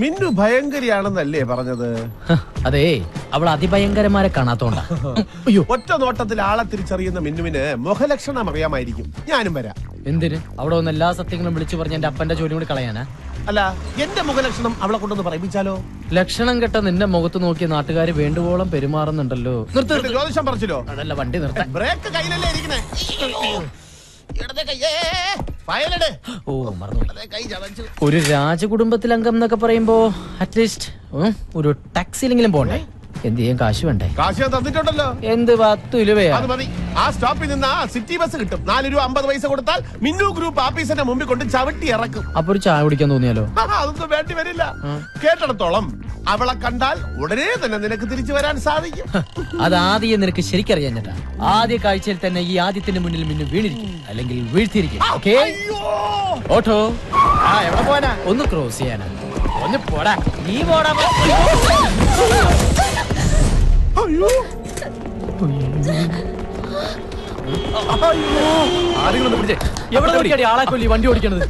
മിന്നു ഭയങ്കരിയാണെന്നല്ലേ പറഞ്ഞത്? അതെ, അവൾ അതിഭയങ്കരമാരെ കാണാത്തോണ്ടാ. ഒറ്റ നോട്ടത്തിൽ ആളെ തിരിച്ചറിയുന്ന മിന്നുവിന് മുഖലക്ഷണം അറിയാമായിരിക്കും. ഞാനും വരാം. എന്തിന്? അവിടെ ഒന്ന് എല്ലാ സത്യങ്ങളും വിളിച്ചു പറഞ്ഞ എന്റെ അപ്പന്റെ ജോലി കൂടി കളയാനാ? അല്ല, എന്റെ മുഖലക്ഷണം അവളെ കൊണ്ടൊന്ന് പറയിപ്പിച്ചാലോ? ലക്ഷണം കെട്ട നിന്റെ മുഖത്ത് നോക്കിയ നാട്ടുകാര് വേണ്ടുവോളം പെരുമാറുന്നുണ്ടല്ലോ. ജ്യോതിഷം പറിച്ചല്ലോ. അതല്ല, വണ്ടി നിർത്താൻ. ബ്രേക്ക് കയ്യിലല്ലേ ഇരിക്കണേ? ഓ, മറന്നു. ഒരു രാജകുടുംബത്തിൽ അംഗം എന്നൊക്കെ പറയുമ്പോ അറ്റ്ലീസ്റ്റ് ഒരു ടാക്സിയിലെങ്കിലും പോണ്ടേ? എന്ത് ചെയ്യാൻ കാശ് വേണ്ടേ? കാശ് ഞാൻ തന്നിട്ടുണ്ടല്ലോ. എന്ത് 10 രൂപയാ? അത് മതി. ആ സ്റ്റോപ്പിൽ നിന്ന് സിറ്റി ബസ് കിട്ടും. 4 രൂപ 50 പൈസ കൊടുത്താൽ മിന്നു ഗ്രൂപ്പ് ഓഫീസിന്റെ മുമ്പിൽ കൊണ്ട് ചവിട്ടി ഇറക്കും. അപ്പൊ ഒരു ചായ കുടിക്കാൻ തോന്നിയാലോ? അതൊന്നും വേണ്ടി വരില്ല. കേട്ടിടത്തോളം അവളെ കണ്ടാൽ ഉടനെ തന്നെ നിനക്ക് തിരിച്ചു വരാൻ സാധിക്കും. അതാദ്യം നിനക്ക് ശരിക്കറിയാൻ ചേട്ടാ. ആദ്യ കാഴ്ചയിൽ തന്നെ ഈ ആദ്യത്തിന്റെ മുന്നിൽ മിന്നു വീണിരിക്കും, അല്ലെങ്കിൽ വീഴ്ത്തിയിരിക്കും. ഓട്ടോ എവിടെ പോവാനാ? ഒന്ന് ക്രോസ് ചെയ്യാനാ. ഒന്ന് പോടാ. നീ പോടാ. എവിടെ ആളെ കൊല്ലി വണ്ടി ഓടിക്കണത്?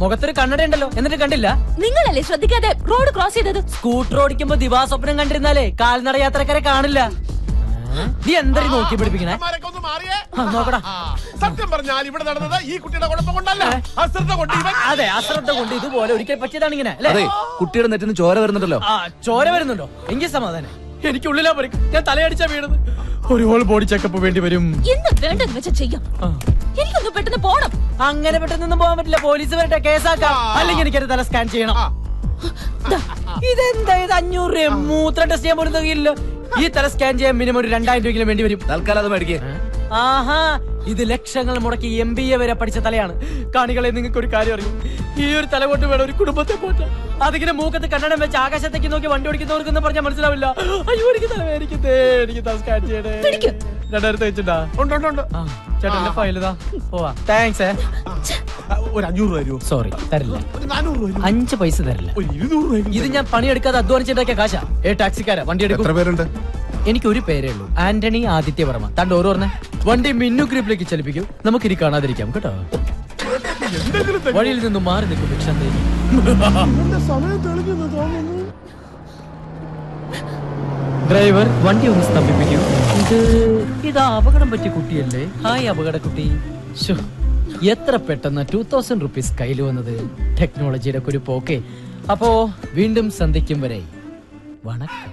മുഖത്തൊരു കണ്ണട ഉണ്ടല്ലോ, എന്നിട്ട് കണ്ടില്ല? നിങ്ങളല്ലേ ശ്രദ്ധിക്കാതെ റോഡ് ക്രോസ് ചെയ്തത്? സ്കൂട്ടർ ഓടിക്കുമ്പോ ദിവാസ്വപ്നം കണ്ടിരുന്നാലേ കാൽനട യാത്രക്കാരെ കാണില്ല. നീ എന്തായാലും നോക്കി പിടിപ്പിക്കണേ. നോക്കടാ. സത്യം പറഞ്ഞാൽ ഇവിടെ നടന്നത് ഈ കുട്ടിയുടെ കുഴപ്പം കൊണ്ടല്ല, അശ്രദ്ധ കൊണ്ട്. അതെ, അശ്രദ്ധ കൊണ്ട്. ഇതുപോലെ ഒരിക്കൽ പറ്റിയതാണ് ഇങ്ങനെ. കുട്ടിയുടെ നെറ്റിന് ചോര വരുന്നുണ്ടല്ലോ. ചോര വരുന്നുണ്ടോ? എങ്കിൽ സമാധാനം. എനിക്കുള്ളിലാ പറയും. ഞാൻ തലയടിച്ചാ വീണത്. ഒരു ഹോൾ ബോഡി ചെക്കപ്പ് വേണ്ടി വരും. എന്ന് വേണ്ടെന്ന് വെച്ചാ ചെയ്യാം. എനിക്കൊന്ന് പെട്ടെന്ന് പോണം. അങ്ങനെ പെട്ടെന്നൊന്നും പോകാൻ പറ്റില്ല. പോലീസ് വരട്ടെ, കേസാക്കാം. അല്ലെങ്കിൽ എനിക്കൊരു തല സ്കാൻ ചെയ്യണം. ഇതെന്താ ഇത്? 500 രൂപ മൂത്രം ടെസ്റ്റ് ചെയ്യാൻ പോലും തികയില്ല. ഈ തല സ്കാൻ ചെയ്യാൻ മിനിമം ഒരു 2000 രൂപയെങ്കിലും വേണ്ടി വരും. തൽക്കാലം അത് മേടിക്കേ. ആഹാ, ഇത് ലക്ഷങ്ങൾ മുടക്കി MBA വരെ പഠിച്ച തലയാണ്. കാണികളെ, നിങ്ങൾക്ക് ഒരു കാര്യം അറിയും. ഈ ഒരു തല കൊണ്ട് വേണം ഒരു കുടുംബത്തെ പോറ്റാൻ. അതിങ്ങനെ മൂക്കത്ത് കണ്ണടം വെച്ച് ആകാശത്തേക്ക് നോക്കി വണ്ടി ഓടിക്കുന്നവർക്കൊന്നും പറഞ്ഞാൽ മനസ്സിലാവില്ല. അയ്യോ, എനിക്ക് തലവേദനിക്കുന്നേ, എനിക്ക് തല സ്കാൻ ചെയ്യണേ. 2000 വെച്ചിട്ടാ? ചേട്ടന്റെ ഫയലിതാ. പോവാ. താങ്ക്സ്. ഒരു 500 രൂപ തരുമോ? സോറി, തരില്ല. 400 രൂപ? 5 പൈസ തരില്ല. 200 രൂപ? ഇത് ഞാൻ പണിയെടുക്കാതെ അധ്വാനിച്ചിട്ടൊക്കെ കാശാ. ടാക്സിക്കാരാ, വണ്ടി എടുക്കും. എത്ര പേരുണ്ട്? എനിക്ക് ഒരു പേരേ ഉള്ളൂ, ആന്റണി ആദിത്യവർമ്മ. തണ്ട് ഓരോ പറഞ്ഞേ. വണ്ടി മിന്നു ഗ്രൂപ്പിലേക്ക് ചലിപ്പിക്കും. നമുക്കിനി കാണാതിരിക്കാം കേട്ടോ. വഴിയിൽ നിന്നും മാറി നിൽക്കും ഭിക്ഷാൻ ദേവി. ഡ്രൈവർ, വണ്ടി ഒന്ന് സ്തംഭിപ്പിക്കൂ. ഇത് അപകടം പറ്റിയ കുട്ടിയല്ലേ? ഹായ് അപകട കുട്ടി. എത്ര പെട്ടെന്ന് 2000 റുപ്പീസ് കയ്യിൽ വന്നത്. ടെക്നോളജിയുടെ ഒരു പോക്കെ. അപ്പോ വീണ്ടും സന്ധിക്കും വരെ വണക്കം.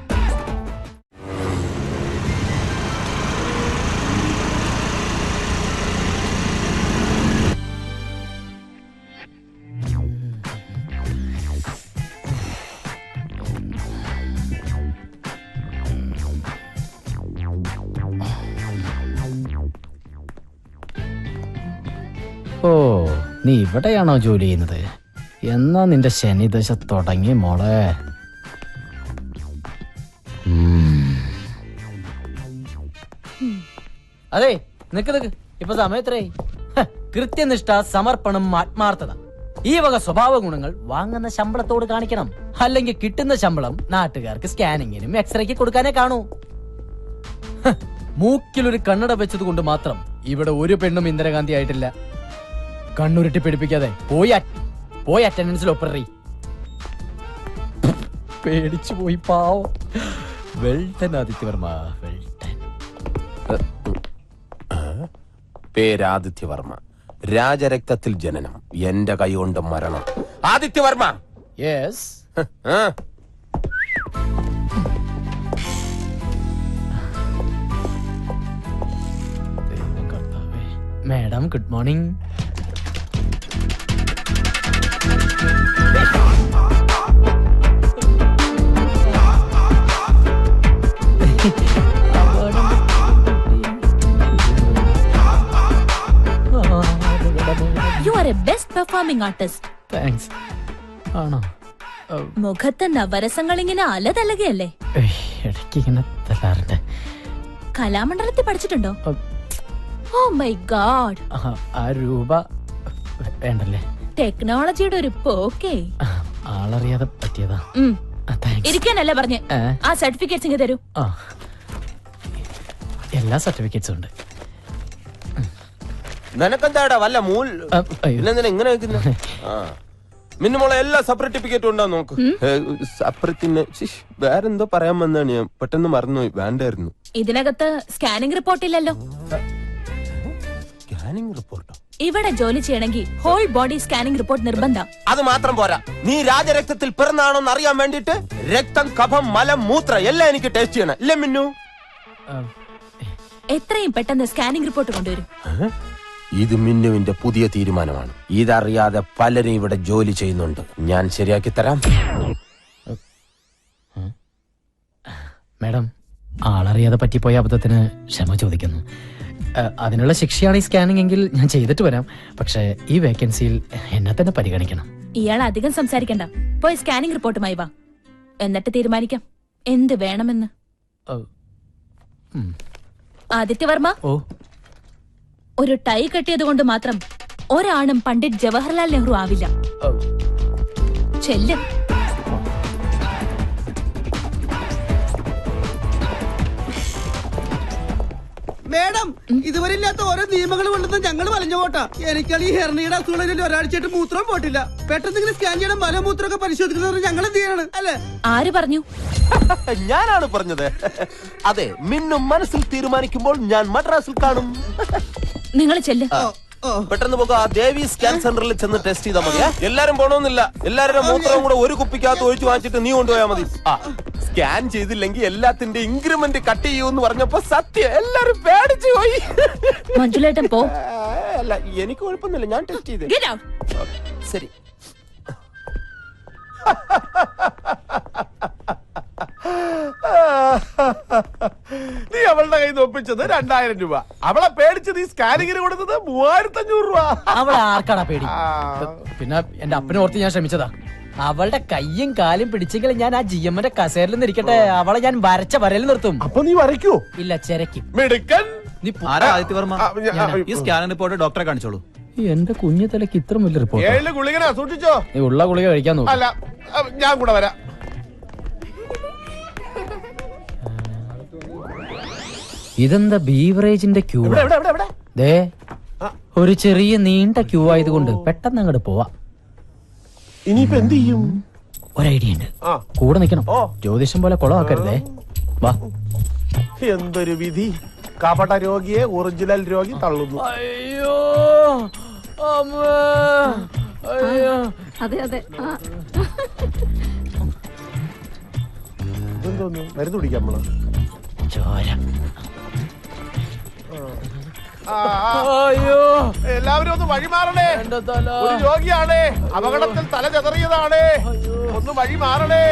ഓ, നീ ഇവിടെയാണോ ജോലി ചെയ്യുന്നത്? എന്നാ നിന്റെ ശനിദശ തുടങ്ങി മോളെ. അതെ, നിക്ക്. ഇപ്പൊ സമയത്രേ. കൃത്യനിഷ്ഠ, സമർപ്പണം, ആത്മാർത്ഥത, ഈ വക സ്വഭാവ ഗുണങ്ങൾ വാങ്ങുന്ന ശമ്പളത്തോട് കാണിക്കണം. അല്ലെങ്കിൽ കിട്ടുന്ന ശമ്പളം നാട്ടുകാർക്ക് സ്കാനിങ്ങിനും എക്സ്റേക്ക് കൊടുക്കാനേ കാണൂ. മൂക്കിലൊരു കണ്ണട വെച്ചത് കൊണ്ട് മാത്രം ഇവിടെ ഒരു പെണ്ണും ഇന്ദിരാഗാന്ധി ആയിട്ടില്ല. കണ്ണുരുട്ടി പിടിപ്പിക്കാതെ പോയി അറ്റൻഡൻസിൽ ഒപ്പറി. പേടിച്ചു പോയി പാവം. വെൽട്ടൻ ആദിത്യവർമ്മ. വെൽട്ടൻ. പേരാദിത്യവർമ്മ. രാജരക്തത്തിൽ ജനനം, എന്റെ കൈകൊണ്ട് മരണം. Adityavarma. Yes. Madam, good morning. You are a best performing artist. Thanks. ആണോ? മുഖത്തെ നവരസങ്ങൾ ഇങ്ങനെ അലതലകയല്ലേ? ഇടയ്ക്ക് ഇങ്ങനെ തല്ലാറുണ്ട്. കലാമണ്ഡലത്തിൽ പഠിച്ചിട്ടുണ്ടോ? Oh my god. ആ രൂപ വേണ്ടല്ലേ? ടെക്നോളജിയുടെ ഒരു പോക്കേ. ആളറിയാതെ പറ്റിയതാ. ഇരിക്കാനല്ലേ പറഞ്ഞേ? ആ സർട്ടിഫിക്കറ്റ്സ് ഇങ്ങ് തരൂ. എല്ലാ സർട്ടിഫിക്കറ്റ്സും ഉണ്ട്. നിനക്കെന്താടാ വല്ല മൂൽ ഇങ്ങനെ മിന്നുമോളെ എല്ലാ സർട്ടിഫിക്കറ്റും ഉണ്ടാ നോക്ക്. സപ്രത്തിന് വേറെന്തോ പറയാൻ വന്നാണ് ഞാൻ പെട്ടെന്ന് മറന്നുപോയി. വേണ്ടായിരുന്നു. ഇതിനകത്ത് സ്കാനിംഗ് റിപ്പോർട്ട് ഇല്ലല്ലോ. സ്കാനിംഗ് റിപ്പോർട്ടോ? ഇവിടെ ജോലി ചെയ്യണമെങ്കിൽ ഹോൾ ബോഡി സ്കാനിംഗ് റിപ്പോർട്ട് നിർബന്ധം. അത് മാത്രം പോരാ, നീ രാജരക്തത്തിൽ പിറന്നാണോന്ന് അറിയാൻ വേണ്ടിട്ട് രക്തം, കഫം, മലം, മൂത്ര എല്ലാം എനിക്ക് ടെസ്റ്റ് ചെയ്യണം. ഇല്ലേ മിന്നു? എത്രയും പെട്ടെന്ന് സ്കാനിംഗ് റിപ്പോർട്ട് കൊണ്ടുവരും. ഇത് മിന്നുവിന്റെ പുതിയ തീരുമാനമാണ്. ഇതറിയാതെ പലരും ഇവിടെ ജോലി ചെയ്യുന്നുണ്ട്. ഞാൻ ശരിയാക്കി തരാം. മാഡം, ആളറിയാതെ പറ്റിപ്പോയ അബദ്ധത്തിന് ക്ഷമ ചോദിക്കുന്നു. അതിനുള്ള ശിക്ഷയാണ് ഈ സ്കാനിംഗ് എങ്കിൽ ഞാൻ ചെയ്തിട്ട് വരാം. പക്ഷേ ഈ വേക്കൻസിയിൽ എന്നെ തന്നെ പരിഗണിക്കണം. ഇയാൾ അധികം സംസാരിക്കണ്ട, പോയി സ്കാനിംഗ് റിപ്പോർട്ടുമായി വാ. എന്നിട്ട് തീരുമാനിക്കാം എന്ത് വേണമെന്ന്. ആദിത്യവർമ്മ, ഓ, ഒരു ടൈ കെട്ടിയത് കൊണ്ട് മാത്രം ഒരാണും പണ്ഡിറ്റ് ജവഹർലാൽ നെഹ്റു ആവില്ല. ചെല്ല്. മേഡം, ഇതുവരെ ഇല്ലാത്ത ഓരോ നിയമങ്ങൾ കൊണ്ടുവന്ന് ഞങ്ങൾ വലഞ്ഞു പോട്ടാ. എനിക്കാണ് ഈ ഹെർണിയുടെ അസുഖങ്ങളിൽ ഒരാഴ്ചയായിട്ട് മൂത്രം പോട്ടില്ല. പെട്ടെന്ന് ഇങ്ങനെ സ്കാൻ ചെയ്യണം, മലമൂത്രമൊക്കെ പരിശോധിക്കുന്നത് ഞങ്ങൾ എന്ത് ചെയ്യണം അല്ലേ? ആര് പറഞ്ഞു? ഞാനാണ് പറഞ്ഞത്. അതെ, മിന്നു മനസ്സിൽ തീരുമാനിക്കുമ്പോൾ ഞാൻ മദ്രാസിൽ കാണും. നിങ്ങൾ ചെല്ല്. പെട്ടെന്ന് പോകാം. ആ ദേവി സ്കാൻ സെന്ററിൽ ചെന്ന് ടെസ്റ്റ് ചെയ്താൽ മതി. എല്ലാരും പോണമെന്നില്ല. എല്ലാവരുടെ മൂത്രവും കൂടെ ഒരു കുപ്പിക്കകത്ത് ഒഴിച്ചു വാങ്ങിച്ചിട്ട് നീ കൊണ്ടുപോയാൽ മതി. സ്കാൻ ചെയ്തില്ലെങ്കിൽ എല്ലാത്തിന്റെ ഇൻക്രിമെന്റ് കട്ട് ചെയ്യൂന്ന് പറഞ്ഞപ്പോ സത്യം എല്ലാരും പേടിച്ചു പോയി. മഞ്ജുലേട്ടൻ പോ. അല്ല, എനിക്ക് കുഴപ്പമൊന്നുമില്ല, ഞാൻ ടെസ്റ്റ് ചെയ്ത്. Get out. ശരി. നീ അവളുടെ കയ്യിൽ നിന്ന് ഒപ്പിച്ചത് 2000 രൂപ. അവളെ പേടിച്ച് നീ സ്കാനിങ്ങിന് കൊടുത്തത് 3500 രൂപ. അവളെ ആർക്കാടാ പേടി? പിന്നെ എന്റെ അപ്പനെ ഓർത്ത് ഞാൻ ശ്രമിച്ചതാ. അവളുടെ കയ്യും കാലും പിടിച്ചെങ്കിൽ ഞാൻ ആ GM-ന്റെ കസേരയിൽ നിന്ന് ഇരിക്കട്ടെ, അവളെ ഞാൻ വരച്ച വരയിൽ നിർത്തും. അപ്പൊ നീ വരയ്ക്കോ? ഇല്ല, ചെരക്കും. മിടുക്കൻ. ആരാ ആദിത്യവർമ്മ? ഈ സ്കാനിംഗ് റിപ്പോർട്ട് ഡോക്ടറെ കാണിച്ചോളൂ. എന്റെ കുഞ്ഞു തലക്ക് ഇത്ര വലിയ റിപ്പോർട്ട്. 7 ഗുളികനാ, സൂക്ഷിച്ചോ. നീ ഉള്ള ഗുളിക കഴിക്കാൻ നോക്കും. അല്ല, ഞാൻ കൂടെ വരാം. ഇതെന്താ ബീവറേജിന്റെ ക്യൂ? ദേ, ഒരു ചെറിയ നീണ്ട ക്യൂ ആയതുകൊണ്ട് പെട്ടെന്ന് അങ്ങോട്ട് പോവാ. ഇനിയിപ്പോ എന്ത് ചെയ്യും? ഒരു ഐഡിയ ഉണ്ട്. കൂടെ നിക്കണം. ജ്യോതിഷം പോലെ കുളമാക്കരുതേ. വാ. എന്തൊരു വിധി! കപട രോഗിയെ ഒറിജിനൽ രോഗി തള്ളുന്നു. അയ്യോ, അയ്യോ. അതെ അതെ. എന്തോന്നു മരുന്ന് കുടിക്കാം നമ്മള്. ചോര. അയ്യോ, എല്ലാവരും ഒന്ന് വഴിമാറണേ. ഒരു രോഗിയാണ്, അപകടത്തിൽ തല ചെതറിയതാണ്. ഒന്ന് വഴി മാറണേ.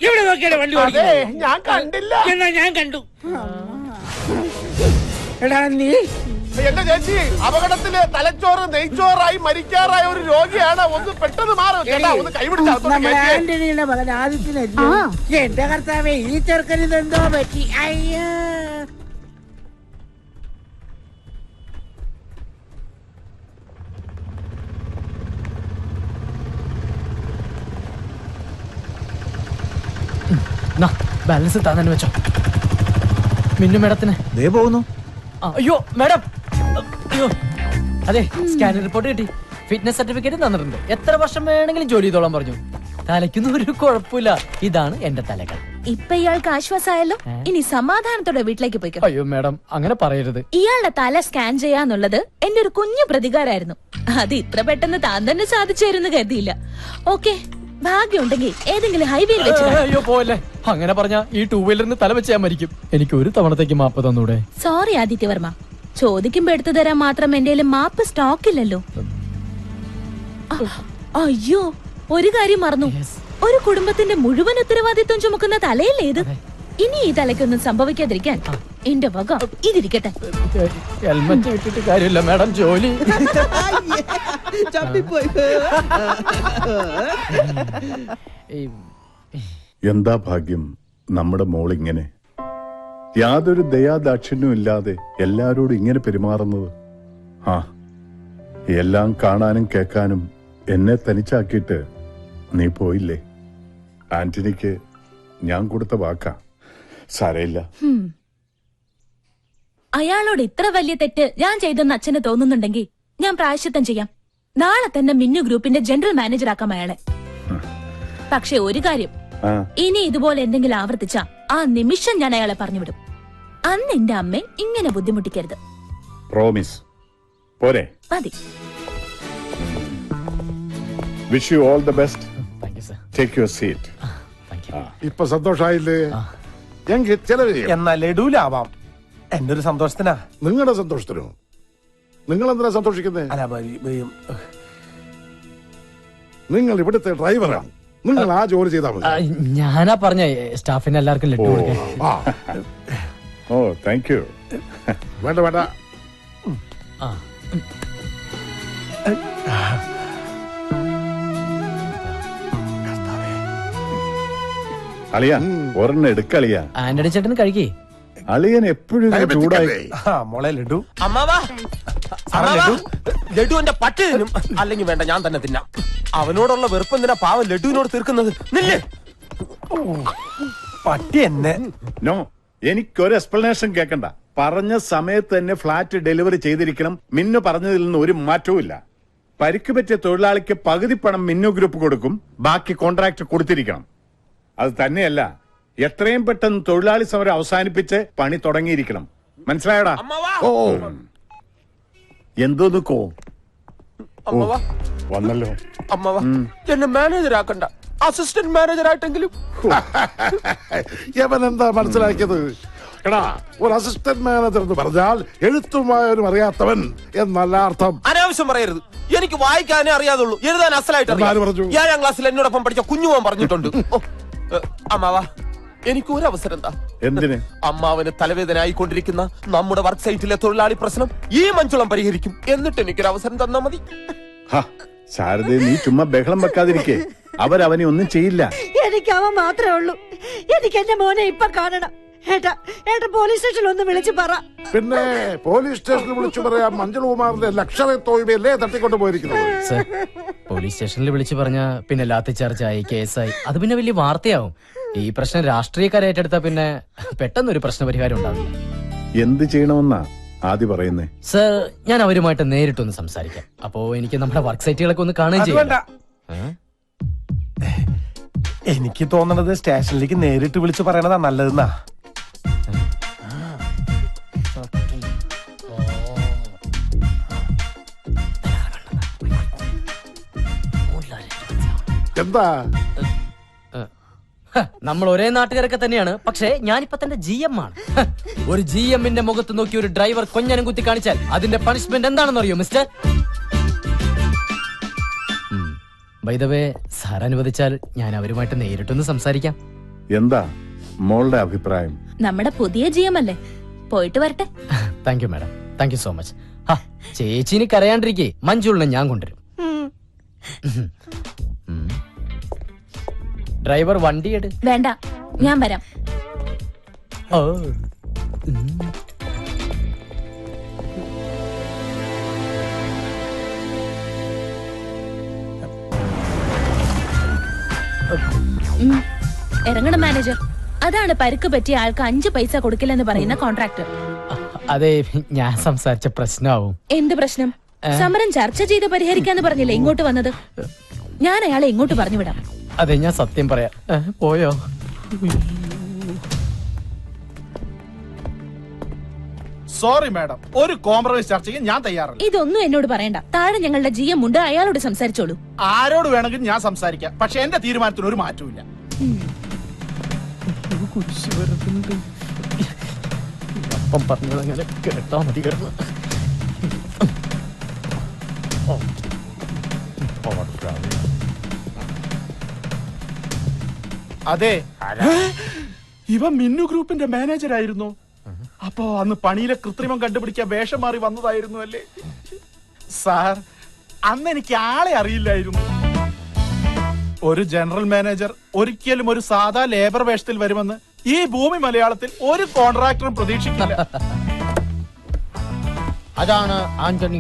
എവിടെ നോക്കിയാണ് വണ്ടി അതെ, ഞാൻ കണ്ടില്ല. എന്നാ ഞാൻ കണ്ടു. എടാ നീ എന്റെ ചേച്ചി, അപകടത്തില് തലച്ചോറ് നെയ്ച്ചോറായി മരിക്കാറായ ഒരു രോഗിയാണ്. ഒന്ന് പെട്ടെന്ന് മാറും ചേട്ടാ, ഒന്ന് നമ്മുടെ ആന്റണിയുടെ മകൻ ആദിത്യനല്ലേ? എന്റെ കർത്താവേ, ഈ ചെറുക്കനിത് എന്തോ പറ്റി. അയ്യോ, ബാലൻസ് തന്നെ വെച്ചോ. മിന്നു മേഡത്തിന് പോകുന്നു. അയ്യോ മേഡം, അയ്യോ. അതെ, സ്കാനിംഗ് റിപ്പോർട്ട് കിട്ടി. ഫിറ്റ്നസ് സർട്ടിഫിക്കറ്റ് തന്നിട്ടുണ്ട്. എത്ര വർഷം വേണമെങ്കിലും ജോലി ചെയ്തോളാൻ പറഞ്ഞു. തലയ്ക്കൊന്നും ഒരു കുഴപ്പമില്ല. ഇതാണ് എന്റെ തലകൾ. ഇപ്പൊ ഇയാൾക്ക് ആശ്വാസമായല്ലോ. ഇനി സമാധാനത്തോടെ വീട്ടിലേക്ക് പോയിക്കോ. അയ്യോ മേഡം, അങ്ങനെ പറയരുത്. ഇയാളുടെ തല സ്കാൻ ചെയ്യാന്നുള്ളത് എന്റെ ഒരു കുഞ്ഞു പ്രതികാരമായിരുന്നു. അത് ഇത്ര പെട്ടെന്ന് താൻ തന്നെ സാധിച്ചായിരുന്നു കരുതിയില്ല. ഓക്കെ, ഭാഗ്യമുണ്ടെങ്കിൽ ഏതെങ്കിലും ഹൈവേയിൽ വെച്ച് അയ്യോ പോലെ അങ്ങനെ പറഞ്ഞ ഈ 2 വീലറിന് തല വെച്ച് ഞാൻ മരിക്കും. എനിക്ക് ഒരു തവണത്തേക്ക് മാപ്പ് തന്നൂടെ? സോറി ആദിത്യവർമ്മ, ചോദിക്കുമ്പോ എടുത്തു തരാൻ മാത്രം എന്റെ മാപ്പ് സ്റ്റോക്കില്ലല്ലോ. അയ്യോ, ഒരു കാര്യം മറന്നു. ഒരു കുടുംബത്തിന്റെ മുഴുവൻ ഉത്തരവാദിത്വം ചുമക്കുന്ന തലയല്ലേ ഇത്. ഇനി ഈ തലയ്ക്കൊന്നും സംഭവിക്കാതിരിക്കാൻ എന്റെ വക ഇതിരിക്കട്ടെ. ഹെൽമെറ്റ് ഇട്ടിട്ട് കാര്യമില്ല മാഡം, ജോലി. എന്താ ഭാഗ്യം നമ്മുടെ മോളിങ്ങനെ യാതൊരു ദയാദാക്ഷിണ്യവും ഇല്ലാതെ എല്ലാരോടും ഇങ്ങനെ പെരുമാറുന്നത്. ആ, എല്ലാം കാണാനും കേൾക്കാനും എന്നെ തനിച്ചാക്കിയിട്ട് നീ പോയില്ലേ? ആന്റണിക്ക് ഞാൻ കൊടുത്ത വാക്കാ. സാരയില്ല. അയാളോട് ഇത്ര വലിയ തെറ്റ് ഞാൻ ചെയ്തെന്ന് അച്ഛന് തോന്നുന്നുണ്ടെങ്കിൽ ഞാൻ പ്രായശ്ചിത്തം ചെയ്യാം. നാളെ തന്നെ മിന്നു ഗ്രൂപ്പിന്റെ ജനറൽ മാനേജർ ആക്കാം അയാളെ. പക്ഷെ ഒരു കാര്യം, ഇനി ഇതുപോലെ എന്തെങ്കിലും ആവർത്തിച്ച ആ നിമിഷം ഞാൻ അയാളെ പറഞ്ഞുവിടും. അന്ന് എന്റെ അമ്മ ഇങ്ങനെ ബുദ്ധിമുട്ടിക്കരുത്. പ്രോമിസ്. പോരെ? മതി. Wish you all the best. Thank you sir. Take your seat. Thank you. ഇപ്പൊ സന്തോഷായില്ലേ? എങ്കിൽ ചെലവ് ചെയ്യും. എന്നാ ലഡുലാവാം. എന്റെ ഒരു സന്തോഷത്തിനാ. നിങ്ങളുടെ സന്തോഷത്തിനോ? നിങ്ങൾ എന്തിനാ സന്തോഷിക്കുന്നത്? നിങ്ങൾ ഇവിടുത്തെ ഡ്രൈവറാണ്. നിങ്ങൾ ആ ജോലി ചെയ്താൽ മതി. ഞാനാ പറഞ്ഞ സ്റ്റാഫിന് എല്ലാവർക്കും ലഡു കൊടുക്കാൻ. ഓ താങ്ക് യു. വേണ്ട വേണ്ട. അളിയ ഒരെണ്ണം എടുക്കളിയ. ആന്റണി ചേട്ടന് കഴിക്കേ. അളിയൻ എപ്പോഴും ചൂടായി. മോളെ ലഡു. അമ്മാവാ, അമ്മാവാ, ലഡു എന്റെ പട്ടി തിന്നും. അല്ലെങ്കിൽ വേണ്ട, ഞാൻ തന്നെ തിന്നാം. അവനോടുള്ള വെറുപ്പ് എന്തിനാ പാവം ലഡുവിനോട് തീർക്കുന്നത്? നില്ലേ പട്ടി എന്നെ. നോ, എനിക്കൊരു എക്സ്പ്ലനേഷൻ കേൾക്കണ്ട. പറഞ്ഞ സമയത്ത് തന്നെ ഫ്ലാറ്റ് ഡെലിവറി ചെയ്തിരിക്കണം. മിന്നു പറഞ്ഞതിൽ നിന്ന് ഒരു മാറ്റവും ഇല്ല. പരിക്ക് പറ്റിയ തൊഴിലാളിക്ക് പകുതി പണം മിന്നു ഗ്രൂപ്പ് കൊടുക്കും, ബാക്കി കോൺട്രാക്ട് കൊടുത്തിരിക്കണം. അത് തന്നെയല്ല, എത്രയും പെട്ടെന്ന് തൊഴിലാളി സമരം അവസാനിപ്പിച്ച് പണി തുടങ്ങിയിരിക്കണം. മനസ്സിലായടാ? ഓ എന്തോ നിക്കോ അമ്മാവാ, വന്നല്ലോ. അമ്മാവാ, എന്നെ മാനേജർ ആക്കണ്ട, അസിസ്റ്റന്റ് മാനേജർ ആയിട്ടെങ്കിലും. യവൻ എന്താ മനസ്സിലാക്കിയത്? എടാ, ഒരു അസിസ്റ്റന്റ് മാനേജർ എന്ന് പറഞ്ഞാൽ എഴുത്തുമായവനും അറിയാത്തവൻ എന്നല്ല അർത്ഥം. അനാവശ്യം പറയരുത്. എനിക്ക് വായിക്കാനേ അറിയാതുള്ളൂ, എഴുതാൻ അസലായിട്ട് ആര് പറഞ്ഞു? 7ാം ക്ലാസ്സിൽ എന്നോടൊപ്പം പഠിച്ച കുഞ്ഞുമോൻ പറഞ്ഞിട്ടുണ്ട്. അമ്മാവാ, എനിക്ക് ഒരു അവസരം എന്താ? എന്തിന്? അമ്മാവന് തലവേദന ആയിക്കൊണ്ടിരിക്കുന്ന നമ്മുടെ വർക്ക് സൈറ്റിലെ തൊഴിലാളി പ്രശ്നം ഈ മഞ്ചുളം പരിഹരിക്കും. എന്നിട്ട് എനിക്കൊരു അവസരം തന്നാ മതി. ശാരദ, നീ ചുമ്മാ ബഹളം വെക്കാതിരിക്കേ. അവരവനെ ഒന്നും ചെയ്യില്ല. എനിക്ക് അവൻ മാത്രമേ ഉള്ളൂ. എനിക്ക് എന്റെ മോനെ ഇപ്പൊ കാണണം. ഏട്ടാ, ഏട്ടാ പോലീസ് സ്റ്റേഷനിൽ ഒന്ന് വിളിച്ചു പറ. പിന്നെ പോലീസ് സ്റ്റേഷനിൽ വിളിച്ചു പറയാം. മഞ്ജുകുമാറിന്റെ ലക്ഷറി തോൽവിയല്ലേ തട്ടിക്കൊണ്ട് പോയിരിക്കുന്നത്. സർ, പോലീസ് സ്റ്റേഷനിൽ വിളിച്ചു പറഞ്ഞ പിന്നെ ലാത്തി ചാർജായി, കേസായി. അത് പിന്നെ വലിയ വാർത്തയാവും. ഈ പ്രശ്നം രാഷ്ട്രീയക്കാരെ ഏറ്റെടുത്താ പിന്നെ പെട്ടെന്നൊരു പ്രശ്നപരിഹാരം ഉണ്ടാവില്ല. എന്ത് ചെയ്യണമെന്നാ ആദ്യം പറയുന്നേ? സർ, ഞാൻ അവരുമായിട്ട് നേരിട്ടൊന്ന് സംസാരിക്കാം. അപ്പോ എനിക്ക് നമ്മുടെ വർക്ക് സൈറ്റുകളൊക്കെ ഒന്ന് കാണുകയും ചെയ്യാം. എനിക്ക് തോന്നണത് സ്റ്റേഷനിലേക്ക് നേരിട്ട് വിളിച്ചു പറയണതാ നല്ലതെന്നാ. എന്താ? നമ്മൾ ഒരേ നാട്ടുകാരൊക്കെ തന്നെയാണ്. പക്ഷേ ഞാനിപ്പോ തന്നെ GM ആണ്. ഒരു GMന്റെ മുഖത്ത് നോക്കി ഒരു ഡ്രൈവർ കൊഞ്ഞനം കുത്തി കാണിച്ചാൽ അതിന്റെ പണിഷ്മെന്റ് എന്താണെന്ന് അറിയോ mister? By the way, sir അനുവദിച്ചാൽ ഞാൻ അവരുമായിട്ട് നേരിട്ടൊന്ന് സംസാരിക്കാം. എന്താ മോളുടെ അഭിപ്രായം? നമ്മുടെ പുതിയ GM അല്ലേ, പോയിട്ട് വരട്ടെ. Thank you madam, thank you so much. ചേച്ചിന് കരയാണ്ടിരിക്കേ, മഞ്ജുളിനെ ഞാൻ കൊണ്ടുവരും. ഡ്രൈവർ വണ്ടി എടു. വേണ്ട, ഞാൻ വരാം. ഓ, ഇറങ്ങണം മാനേജർ. അതാണ് പരുക്ക് പറ്റിയ ആൾക്ക് 5 പൈസ കൊടുക്കില്ലെന്ന് പറയുന്ന കോൺട്രാക്ടർ. അതെ, ഞാൻ സംസാരിച്ച പ്രശ്നമാവും. എന്ത് പ്രശ്നം? സമരം ചർച്ച ചെയ്ത് പരിഹരിക്കാന്ന് പറഞ്ഞില്ലേ ഇങ്ങോട്ട് വന്നത്? ഞാൻ അയാളെ ഇങ്ങോട്ട് പറഞ്ഞു വിടാം. അതെ, ഞാൻ സത്യം പറയാം. പോയോ? സോറി മാഡം, ഒരു കോംപ്രമൈസ് ചർച്ചയ്ക്ക് ഞാൻ തയ്യാറല്ല. ഇതൊന്നും എന്നോട് പറയണ്ട. താഴെ ഞങ്ങളുടെ GM ഉണ്ട്, അയാളോട് സംസാരിച്ചോളൂ. ആരോട് വേണമെങ്കിലും ഞാൻ സംസാരിക്കാം, പക്ഷെ എന്റെ തീരുമാനത്തിന് ഒരു മാറ്റമില്ല. അപ്പം പറഞ്ഞതങ്ങനെ കേട്ടാ മതി. കിടന്ന് അതെ, ഇവ മിന്നു ഗ്രൂപ്പിന്റെ മാനേജർ ആയിരുന്നു. അപ്പോ അന്ന് പണിയിലെ കൃത്രിമം കണ്ടുപിടിക്കാൻ വേഷം മാറി വന്നതായിരുന്നു അല്ലേ സാർ? അന്ന് എനിക്ക് ആളെ അറിയില്ലായിരുന്നു. ഒരു ജനറൽ മാനേജർ ഒരിക്കലും ഒരു സാധാ ലേബർ വേഷത്തിൽ വരുമെന്ന് ഈ ഭൂമി മലയാളത്തിൽ ഒരു കോൺട്രാക്ടറും പ്രതീക്ഷിക്കില്ല. അതാണ് ആന്റണി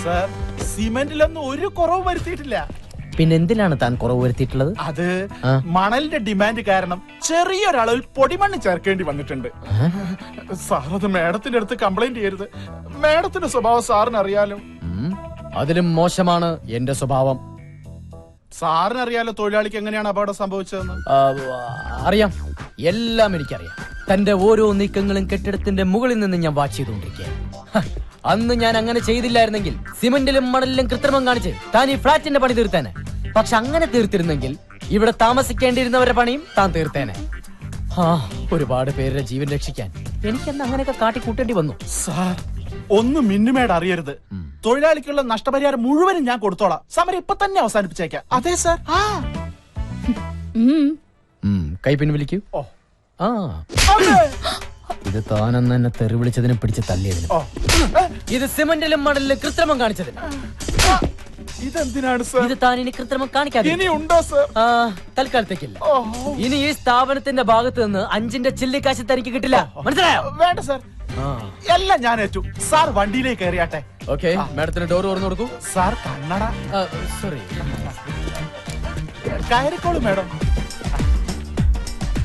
സാർ, സിമെന്റിലൊന്നും ഒരു കുറവ് വരുത്തിയിട്ടില്ല. പിന്നെ എന്തിനാണ് താൻ കുറവ് വരുത്തിയിട്ടുള്ളത്? അത് മണലിന്റെ ഡിമാൻഡ് കാരണം ചെറിയൊരളവിൽ പൊടിമണ്ണ് ചേർക്കേണ്ടി വന്നിട്ടുണ്ട്. സാർ, അത് മേഡത്തിന്റെ അടുത്ത് കംപ്ലൈന്റ് ചെയ്യരുത്. മേഡത്തിന്റെ സ്വഭാവം സാറിന് അറിയാലോ. അതിലും മോശമാണ് എന്റെ സ്വഭാവം. സാറിനറിയാലോ തൊഴിലാളിക്ക് എങ്ങനെയാണ് അപകടം സംഭവിച്ചതെന്ന്. അറിയാം, എല്ലാം എനിക്കറിയാം. തന്റെ ഓരോ നീക്കങ്ങളും കെട്ടിടത്തിന്റെ മുകളിൽ നിന്ന് ഞാൻ വാച്ച് ചെയ്തുകൊണ്ടിരിക്കുകയാണ്. അന്ന് ഞാൻ അങ്ങനെ ചെയ്തില്ലായിരുന്നെങ്കിൽ സിമന്റിലും മണലിലും കൃത്രിമം കാണിച്ച് താൻ ഈ ഫ്ളാറ്റിന്റെ പണി തീർത്തേനെ. പക്ഷെ അങ്ങനെ തീർത്തിരുന്നെങ്കിൽ ഇവിടെ താമസിക്കേണ്ടിയിരുന്നവരുടെ പണിയും താൻ തീർത്തേനെ. ഒരുപാട് പേരുടെ ജീവൻ രക്ഷിക്കാൻ എനിക്കെന്ന് അങ്ങനെയൊക്കെ കാട്ടിക്കൂട്ടേണ്ടി വന്നു. സാർ, ഒന്ന് മിന്നുമേട് അറിയരുത്. തൊഴിലാളിക്കുള്ള നഷ്ടപരിഹാരം മുഴുവനും ഞാൻ കൊടുത്തോളാം. സമരം ഇപ്പൊ തന്നെ അവസാനിപ്പിച്ചേക്കാം. അതെ സാർ. കൈ പിൻവലിക്കൂ. ഇത് താനെന്ന് എന്നെ തെറി വിളിച്ചതിനെ പിടിച്ച് തല്ലിയതിന്. ഇത് സിമന്റിലും മണലിലും കൃത്രിമം കാണിച്ചതിന്. ഇതെന്തിനാണ് സാർ? ഇത് താൻ ഇനി കൃത്രിമം കാണിക്കാതെ. ഇനിയുണ്ടോ സാർ? തൽക്കാലത്തേക്കില്ല. ഇനി ഈ സ്ഥാപനത്തിന്റെ ഭാഗത്ത് നിന്ന് 5ന്റെ ചില്ലിക്കാശ് തനിക്ക് കിട്ടില്ല. മനസ്സിലായോ? വേണ്ട സാർ, എല്ലാം ഞാൻ ഏറ്റു. സാർ വണ്ടിയിലേക്ക് കയറിയാട്ടെ. ഓക്കെ, മാഡത്തിന് ഡോർ തുറന്നു കൊടുക്കൂ. സാർ കണ്ണട. സോറി, കയറിക്കോളൂ മാഡം.